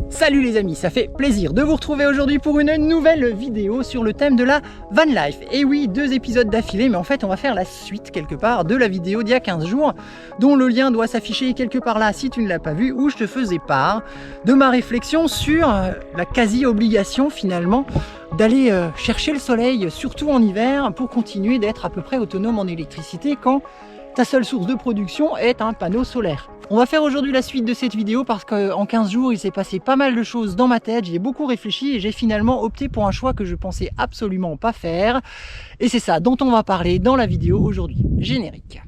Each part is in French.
Salut les amis, ça fait plaisir de vous retrouver aujourd'hui pour une nouvelle vidéo sur le thème de la van life. Et oui, 2 épisodes d'affilée, mais en fait on va faire la suite quelque part de la vidéo d'il y a 15 jours, dont le lien doit s'afficher quelque part là si tu ne l'as pas vu, où je te faisais part de ma réflexion sur la quasi-obligation finalement d'aller chercher le soleil, surtout en hiver, pour continuer d'être à peu près autonome en électricité quand ta seule source de production est un panneau solaire. On va faire aujourd'hui la suite de cette vidéo parce qu'en 15 jours, il s'est passé pas mal de choses dans ma tête, j'y ai beaucoup réfléchi et j'ai finalement opté pour un choix que je pensais absolument pas faire. Et c'est ça dont on va parler dans la vidéo aujourd'hui. Générique.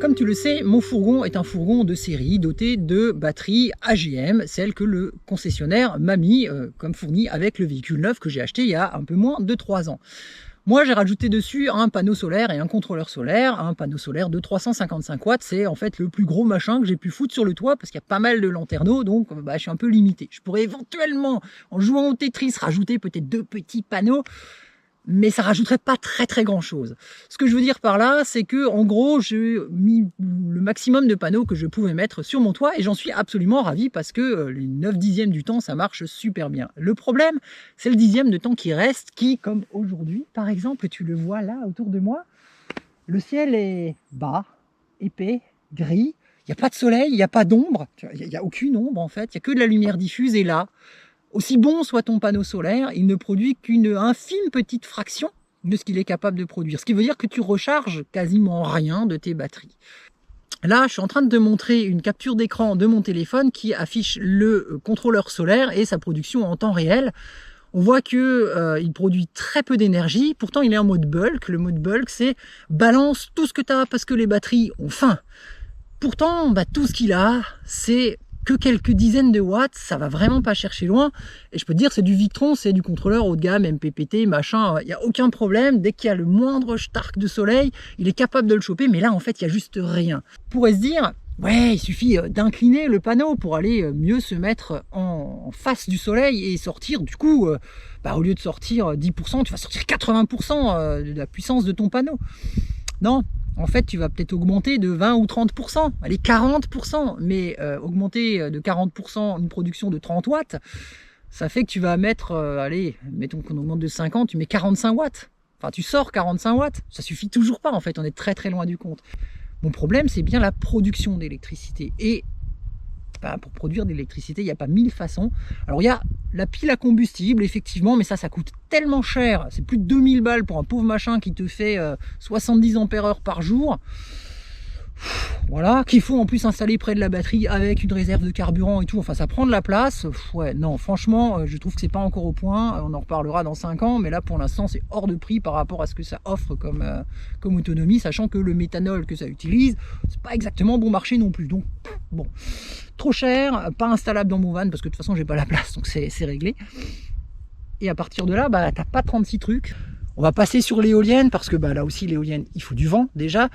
Comme tu le sais, mon fourgon est un fourgon de série doté de batteries AGM, celle que le concessionnaire m'a mis comme fournie avec le véhicule neuf que j'ai acheté il y a un peu moins de 3 ans. Moi, j'ai rajouté dessus un panneau solaire et un contrôleur solaire, un panneau solaire de 355 watts. C'est en fait le plus gros machin que j'ai pu foutre sur le toit parce qu'il y a pas mal de lanterneaux, donc je suis un peu limité. Je pourrais éventuellement, en jouant au Tetris, rajouter peut-être 2 petits panneaux, mais ça rajouterait pas très grand chose. Ce que je veux dire par là, c'est que en gros, j'ai mis le maximum de panneaux que je pouvais mettre sur mon toit et j'en suis absolument ravi parce que les 9 dixièmes du temps, ça marche super bien. Le problème, c'est le 10e de temps qui reste, qui, comme aujourd'hui, par exemple, tu le vois là autour de moi, le ciel est bas, épais, gris, il n'y a pas de soleil, il n'y a pas d'ombre, il n'y a aucune ombre en fait, il n'y a que de la lumière diffuse et là, aussi bon soit ton panneau solaire, il ne produit qu'une infime petite fraction de ce qu'il est capable de produire. Ce qui veut dire que tu recharges quasiment rien de tes batteries. Là, je suis en train de te montrer une capture d'écran de mon téléphone qui affiche le contrôleur solaire et sa production en temps réel. On voit que il produit très peu d'énergie, pourtant il est en mode bulk. Le mode bulk, c'est balance tout ce que tu as parce que les batteries ont faim. Pourtant, tout ce qu'il a, c'est que quelques dizaines de watts, ça va vraiment pas chercher loin. Et je peux te dire, c'est du Victron, c'est du contrôleur haut de gamme, MPPT, machin, il n'y a aucun problème. Dès qu'il y a le moindre stark de soleil, il est capable de le choper, mais là, en fait, il n'y a juste rien. On pourrait se dire, ouais, il suffit d'incliner le panneau pour aller mieux se mettre en face du soleil et sortir, du coup, au lieu de sortir 10%, tu vas sortir 80% de la puissance de ton panneau. Non. En fait, tu vas peut-être augmenter de 20 ou 30%, allez 40%, mais augmenter de 40% une production de 30 watts, ça fait que tu vas mettre, allez, mettons qu'on augmente de 50, tu mets 45 watts. Enfin, tu sors 45 watts, ça suffit toujours pas en fait, on est très loin du compte. Mon problème, c'est bien la production d'électricité. Et pour produire de l'électricité, il n'y a pas 1000 façons. Alors, il y a la pile à combustible, effectivement, mais ça coûte tellement cher. C'est plus de 2000 balles pour un pauvre machin qui te fait 70 ampères-heure par jour. Voilà, qu'il faut en plus installer près de la batterie avec une réserve de carburant et tout. Enfin, ça prend de la place. Ouais, non, franchement, je trouve que c'est pas encore au point. On en reparlera dans 5 ans, mais là, pour l'instant, c'est hors de prix par rapport à ce que ça offre comme autonomie, sachant que le méthanol que ça utilise, c'est pas exactement bon marché non plus. Donc, bon, trop cher, pas installable dans mon van parce que de toute façon, j'ai pas la place, donc c'est réglé. Et à partir de là, t'as pas 36 trucs. On va passer sur l'éolienne parce que là aussi, l'éolienne, il faut du vent déjà.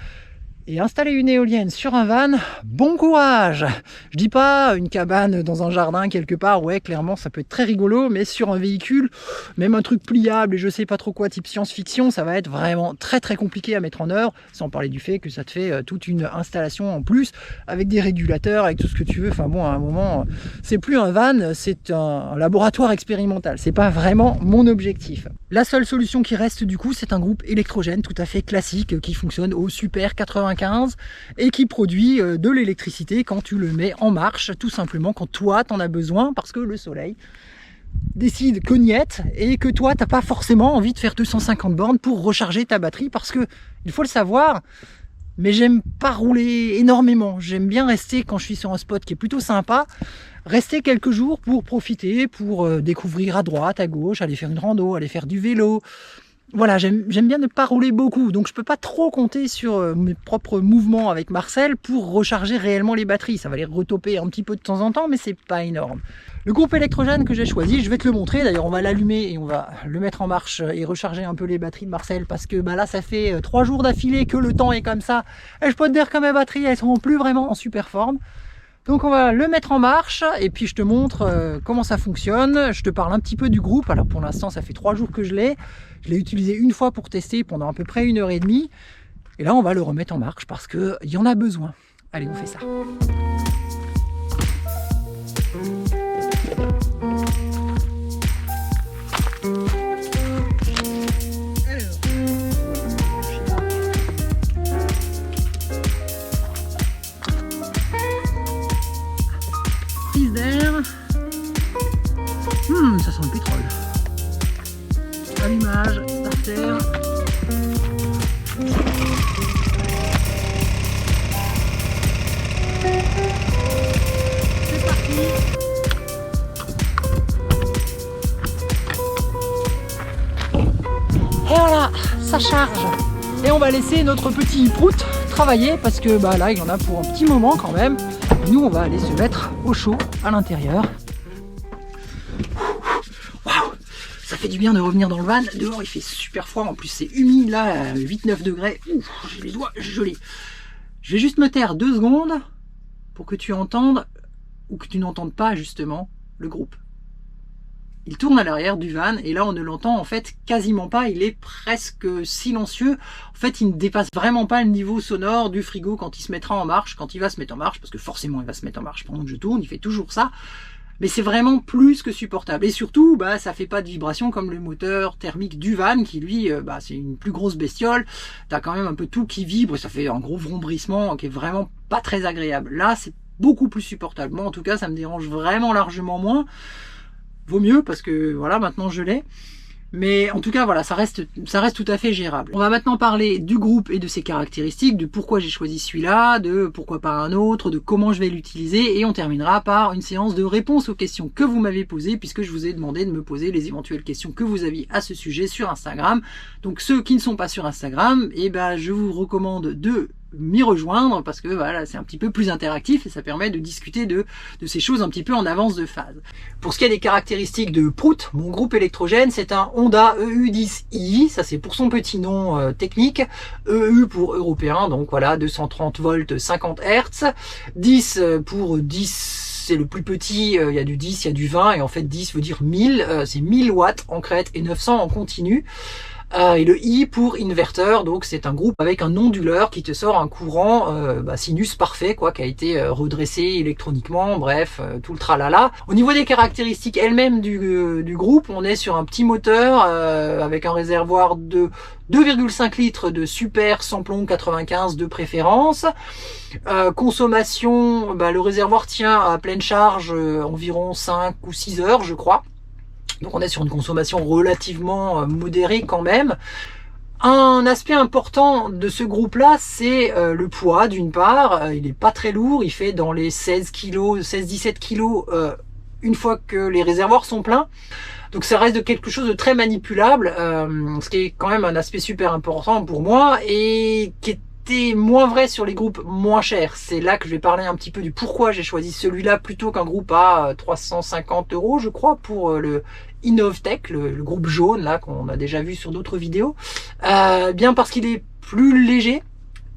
Et installer une éolienne sur un van, bon courage! Je dis pas une cabane dans un jardin quelque part, ouais, clairement ça peut être très rigolo, mais sur un véhicule, même un truc pliable et je sais pas trop quoi, type science-fiction, ça va être vraiment très compliqué à mettre en œuvre, sans parler du fait que ça te fait toute une installation en plus, avec des régulateurs, avec tout ce que tu veux. Enfin bon, à un moment, c'est plus un van, c'est un laboratoire expérimental, c'est pas vraiment mon objectif. La seule solution qui reste du coup, c'est un groupe électrogène tout à fait classique, qui fonctionne au super 95 et qui produit de l'électricité quand tu le mets en marche, tout simplement quand toi t'en as besoin parce que le soleil décide cognette et que toi t'as pas forcément envie de faire 250 bornes pour recharger ta batterie parce que, il faut le savoir, mais j'aime pas rouler énormément, j'aime bien rester quand je suis sur un spot qui est plutôt sympa, rester quelques jours pour profiter, pour découvrir à droite, à gauche, aller faire une rando, aller faire du vélo, Voilà, j'aime bien ne pas rouler beaucoup, donc je peux pas trop compter sur mes propres mouvements avec Marcel pour recharger réellement les batteries. Ça va les retoper un petit peu de temps en temps, mais c'est pas énorme. Le groupe électrogène que j'ai choisi, je vais te le montrer. D'ailleurs, on va l'allumer et on va le mettre en marche et recharger un peu les batteries de Marcel, parce que bah là, ça fait 3 jours d'affilée que le temps est comme ça. Et je peux te dire que mes batteries, elles sont plus vraiment en super forme. Donc on va le mettre en marche et puis je te montre comment ça fonctionne. Je te parle un petit peu du groupe. Alors pour l'instant, ça fait 3 jours que je l'ai. Je l'ai utilisé une fois pour tester pendant à peu près 1h30. Et là, on va le remettre en marche parce qu'il y en a besoin. Allez, on fait ça. Prise d'air. Ça sent le pétrole. Allumage, starter. C'est parti. Et voilà, ça charge. Et on va laisser notre petit prout travailler parce que bah là il y en a pour un petit moment quand même. Et nous on va aller se mettre au chaud à l'intérieur. Ça fait du bien de revenir dans le van. Dehors il fait super froid, en plus c'est humide là, 8-9 degrés. Ouf, j'ai les doigts gelés. Je vais juste me taire 2 secondes pour que tu entendes, ou que tu n'entendes pas justement, le groupe. Il tourne à l'arrière du van et là on ne l'entend en fait quasiment pas, il est presque silencieux. En fait il ne dépasse vraiment pas le niveau sonore du frigo quand il se mettra en marche, quand il va se mettre en marche, parce que forcément il va se mettre en marche pendant que je tourne, il fait toujours ça. Mais c'est vraiment plus que supportable. Et surtout, bah, ça fait pas de vibration comme le moteur thermique du van qui lui, bah, c'est une plus grosse bestiole. T'as quand même un peu tout qui vibre et ça fait un gros vrombrissement qui est vraiment pas très agréable. Là, c'est beaucoup plus supportable. Moi, en tout cas, ça me dérange vraiment largement moins. Vaut mieux parce que voilà, maintenant je l'ai. Mais en tout cas, voilà, ça reste tout à fait gérable. On va maintenant parler du groupe et de ses caractéristiques, de pourquoi j'ai choisi celui-là, de pourquoi pas un autre, de comment je vais l'utiliser, et on terminera par une séance de réponse aux questions que vous m'avez posées, puisque je vous ai demandé de me poser les éventuelles questions que vous aviez à ce sujet sur Instagram. Donc ceux qui ne sont pas sur Instagram, eh ben, je vous recommande de m'y rejoindre parce que voilà, c'est un petit peu plus interactif et ça permet de discuter de ces choses un petit peu en avance de phase. Pour ce qui est des caractéristiques de Prout, mon groupe électrogène, c'est un Honda EU10i, ça c'est pour son petit nom technique, EU pour européen, donc voilà, 230 volts, 50 Hz, 10 pour 10, c'est le plus petit, il y a du 10, il y a du 20, et en fait 10 veut dire 1000, c'est 1000 watts en crête et 900 en continu. Et le I pour inverteur, donc c'est un groupe avec un onduleur qui te sort un courant sinus parfait, quoi, qui a été redressé électroniquement, bref, tout le tralala. Au niveau des caractéristiques elles-mêmes du groupe, on est sur un petit moteur avec un réservoir de 2,5 litres de super samplon 95 de préférence. Consommation, le réservoir tient à pleine charge environ 5 ou 6 heures, je crois. Donc on est sur une consommation relativement modérée quand même. Un aspect important de ce groupe-là, c'est le poids d'une part. Il n'est pas très lourd, il fait dans les 16 kg, 16-17 kg une fois que les réservoirs sont pleins. Donc ça reste de quelque chose de très manipulable, ce qui est quand même un aspect super important pour moi et qui était moins vrai sur les groupes moins chers. C'est là que je vais parler un petit peu du pourquoi j'ai choisi celui-là plutôt qu'un groupe à 350 € je crois pour le Inovtech, le groupe jaune là qu'on a déjà vu sur d'autres vidéos. Bien parce qu'il est plus léger,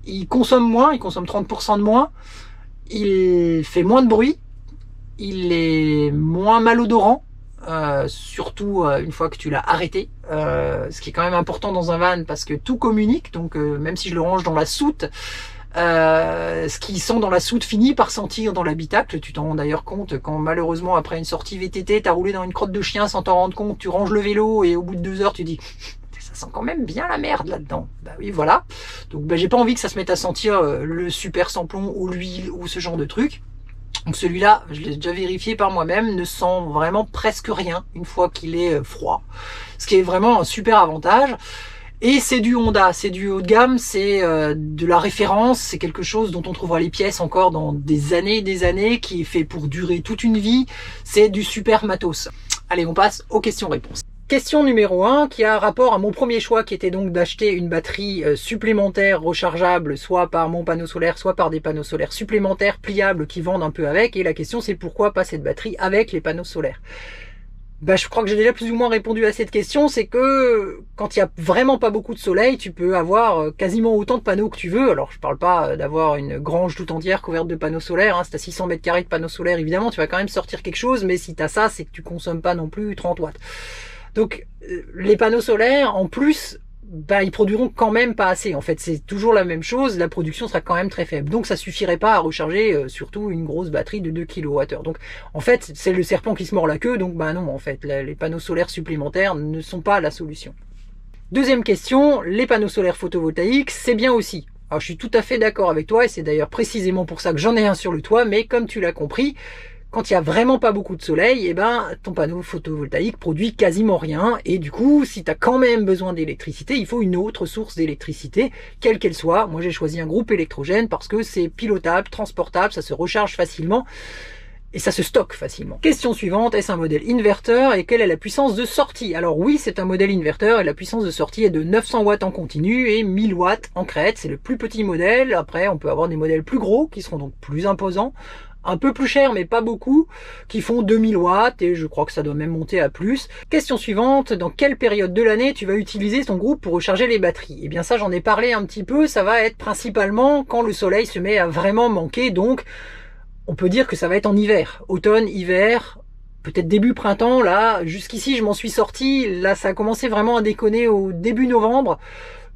il consomme moins, il consomme 30% de moins, il fait moins de bruit, il est moins malodorant. Surtout une fois que tu l'as arrêté, ce qui est quand même important dans un van parce que tout communique, donc même si je le range dans la soute, ce qui sent dans la soute finit par sentir dans l'habitacle. Tu t'en rends d'ailleurs compte quand malheureusement après une sortie VTT t'as roulé dans une crotte de chien sans t'en rendre compte, tu ranges le vélo et au bout de 2 heures tu dis ça sent quand même bien la merde là-dedans. Bah oui, voilà, donc j'ai pas envie que ça se mette à sentir le super samplon ou l'huile ou ce genre de truc. Donc celui-là, je l'ai déjà vérifié par moi-même, ne sent vraiment presque rien une fois qu'il est froid. Ce qui est vraiment un super avantage. Et c'est du Honda, c'est du haut de gamme, c'est de la référence, c'est quelque chose dont on trouvera les pièces encore dans des années, qui est fait pour durer toute une vie. C'est du super matos. Allez, on passe aux questions-réponses. Question numéro 1 qui a rapport à mon premier choix qui était donc d'acheter une batterie supplémentaire rechargeable soit par mon panneau solaire, soit par des panneaux solaires supplémentaires pliables qui vendent un peu avec. Et la question c'est pourquoi pas cette batterie avec les panneaux solaires? Je crois que j'ai déjà plus ou moins répondu à cette question, c'est que quand il y a vraiment pas beaucoup de soleil, tu peux avoir quasiment autant de panneaux que tu veux. Alors je parle pas d'avoir une grange tout entière couverte de panneaux solaires, hein. Si t'as 600 mètres carrés de panneaux solaires, évidemment tu vas quand même sortir quelque chose, mais si t'as ça, c'est que tu consommes pas non plus 30 watts. Donc les panneaux solaires, en plus, ils produiront quand même pas assez. En fait, c'est toujours la même chose, la production sera quand même très faible. Donc ça suffirait pas à recharger surtout une grosse batterie de 2 kWh. Donc en fait, c'est le serpent qui se mord la queue, donc non, en fait, les panneaux solaires supplémentaires ne sont pas la solution. Deuxième question, les panneaux solaires photovoltaïques, c'est bien aussi. Alors je suis tout à fait d'accord avec toi, et c'est d'ailleurs précisément pour ça que j'en ai un sur le toit, mais comme tu l'as compris, quand il n'y a vraiment pas beaucoup de soleil, ton panneau photovoltaïque produit quasiment rien. Et du coup, si tu as quand même besoin d'électricité, il faut une autre source d'électricité, quelle qu'elle soit. Moi, j'ai choisi un groupe électrogène parce que c'est pilotable, transportable, ça se recharge facilement et ça se stocke facilement. Question suivante, est-ce un modèle inverteur et quelle est la puissance de sortie? Alors oui, c'est un modèle inverteur et la puissance de sortie est de 900 watts en continu et 1000 watts en crête. C'est le plus petit modèle. Après, on peut avoir des modèles plus gros qui seront donc plus imposants, un peu plus cher mais pas beaucoup, qui font 2000 watts et je crois que ça doit même monter à plus. Question suivante, dans quelle période de l'année tu vas utiliser ton groupe pour recharger les batteries? Eh bien ça j'en ai parlé un petit peu, ça va être principalement quand le soleil se met à vraiment manquer, donc on peut dire que ça va être en hiver, automne, hiver, peut-être début printemps. Là jusqu'ici je m'en suis sorti, là ça a commencé vraiment à déconner au début novembre.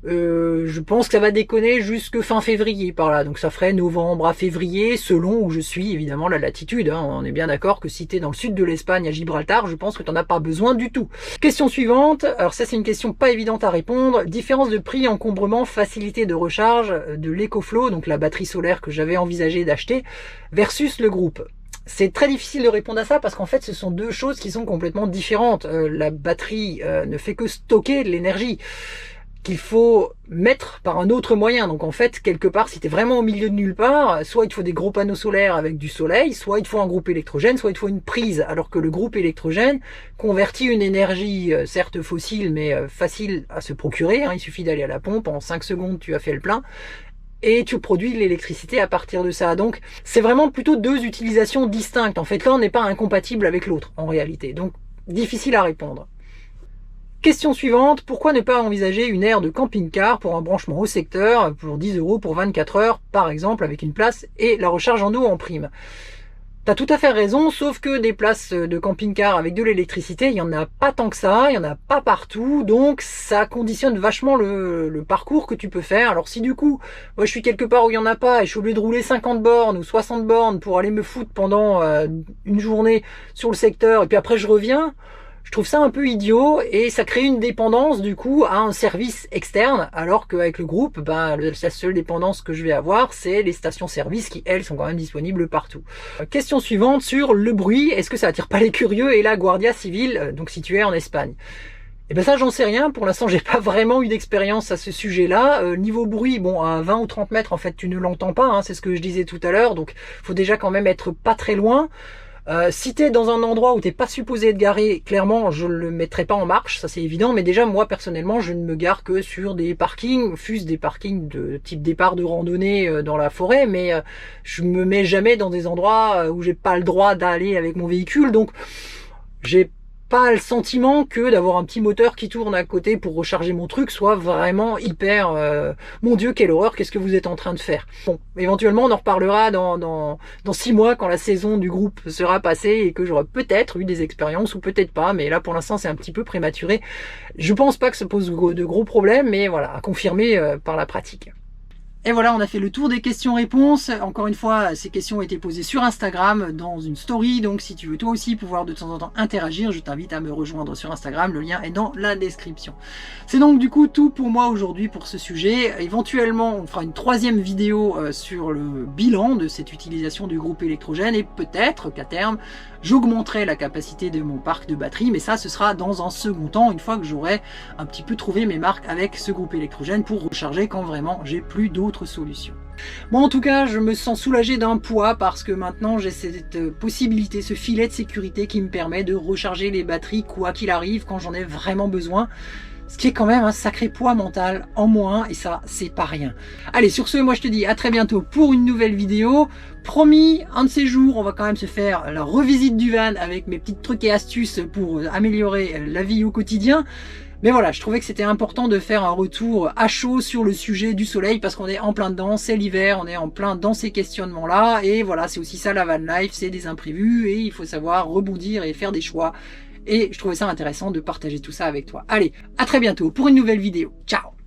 Je pense que ça va déconner jusque fin février par là, donc ça ferait novembre à février selon où je suis, évidemment la latitude, hein. On est bien d'accord que si tu es dans le sud de l'Espagne à Gibraltar, je pense que tu n'en as pas besoin du tout. Question suivante, alors ça c'est une question pas évidente à répondre, différence de prix, encombrement, facilité de recharge de l'EcoFlow, donc la batterie solaire que j'avais envisagé d'acheter, versus le groupe. C'est très difficile de répondre à ça parce qu'en fait ce sont deux choses qui sont complètement différentes. La batterie ne fait que stocker de l'énergie qu'il faut mettre par un autre moyen. Donc en fait, quelque part, si tu es vraiment au milieu de nulle part, soit il te faut des gros panneaux solaires avec du soleil, soit il te faut un groupe électrogène, soit il te faut une prise. Alors que le groupe électrogène convertit une énergie, certes fossile, mais facile à se procurer, hein. Il suffit d'aller à la pompe, en 5 secondes tu as fait le plein, et tu produis de l'électricité à partir de ça. Donc c'est vraiment plutôt deux utilisations distinctes. En fait, l'un n'est pas incompatible avec l'autre, en réalité. Donc difficile à répondre. Question suivante, pourquoi ne pas envisager une aire de camping-car pour un branchement au secteur pour 10 € pour 24 heures, par exemple, avec une place et la recharge en eau en prime? T'as tout à fait raison, sauf que des places de camping-car avec de l'électricité, il n'y en a pas tant que ça, il n'y en a pas partout, donc ça conditionne vachement le parcours que tu peux faire. Alors si du coup, moi je suis quelque part où il n'y en a pas et je suis obligé de rouler 50 bornes ou 60 bornes pour aller me foutre pendant une journée sur le secteur et puis après je reviens, je trouve ça un peu idiot et ça crée une dépendance du coup à un service externe, alors qu'avec le groupe, la seule dépendance que je vais avoir, c'est les stations-service qui, elles, sont quand même disponibles partout. Question suivante sur le bruit, est-ce que ça attire pas les curieux et la Guardia Civile, donc située en Espagne? Et ben ça j'en sais rien, pour l'instant j'ai pas vraiment eu d'expérience à ce sujet-là. Niveau bruit, bon à 20 ou 30 mètres en fait tu ne l'entends pas, hein, c'est ce que je disais tout à l'heure, donc faut déjà quand même être pas très loin. Si t'es dans un endroit où t'es pas supposé être garé, clairement je le mettrai pas en marche, ça c'est évident, mais déjà moi personnellement je ne me gare que sur des parkings, fût-ce des parkings de type départ de randonnée dans la forêt, mais je me mets jamais dans des endroits où j'ai pas le droit d'aller avec mon véhicule, donc j'ai pas le sentiment que d'avoir un petit moteur qui tourne à côté pour recharger mon truc soit vraiment hyper mon Dieu quelle horreur, qu'est-ce que vous êtes en train de faire. Bon, éventuellement on en reparlera dans 6 mois quand la saison du groupe sera passée et que j'aurai peut-être eu des expériences ou peut-être pas, mais là pour l'instant c'est un petit peu prématuré. Je pense pas que ça pose de gros problèmes, mais voilà, à confirmer par la pratique. Et voilà, on a fait le tour des questions-réponses. Encore une fois, ces questions ont été posées sur Instagram dans une story. Donc si tu veux toi aussi pouvoir de temps en temps interagir, je t'invite à me rejoindre sur Instagram. Le lien est dans la description. C'est donc du coup tout pour moi aujourd'hui pour ce sujet. Éventuellement, on fera une troisième vidéo sur le bilan de cette utilisation du groupe électrogène. Et peut-être qu'à terme, j'augmenterai la capacité de mon parc de batterie. Mais ça, ce sera dans un second temps, une fois que j'aurai un petit peu trouvé mes marques avec ce groupe électrogène pour recharger quand vraiment j'ai plus d'eau autre solution. Moi en tout cas, je me sens soulagé d'un poids parce que maintenant j'ai cette possibilité, ce filet de sécurité qui me permet de recharger les batteries quoi qu'il arrive quand j'en ai vraiment besoin. Ce qui est quand même un sacré poids mental en moins, et ça, c'est pas rien. Allez, sur ce, moi je te dis à très bientôt pour une nouvelle vidéo. Promis, un de ces jours, on va quand même se faire la revisite du van avec mes petits trucs et astuces pour améliorer la vie au quotidien. Mais voilà, je trouvais que c'était important de faire un retour à chaud sur le sujet du soleil parce qu'on est en plein dedans, c'est l'hiver, on est en plein dans ces questionnements-là. Et voilà, c'est aussi ça la van life, c'est des imprévus et il faut savoir rebondir et faire des choix. Et je trouvais ça intéressant de partager tout ça avec toi. Allez, à très bientôt pour une nouvelle vidéo. Ciao!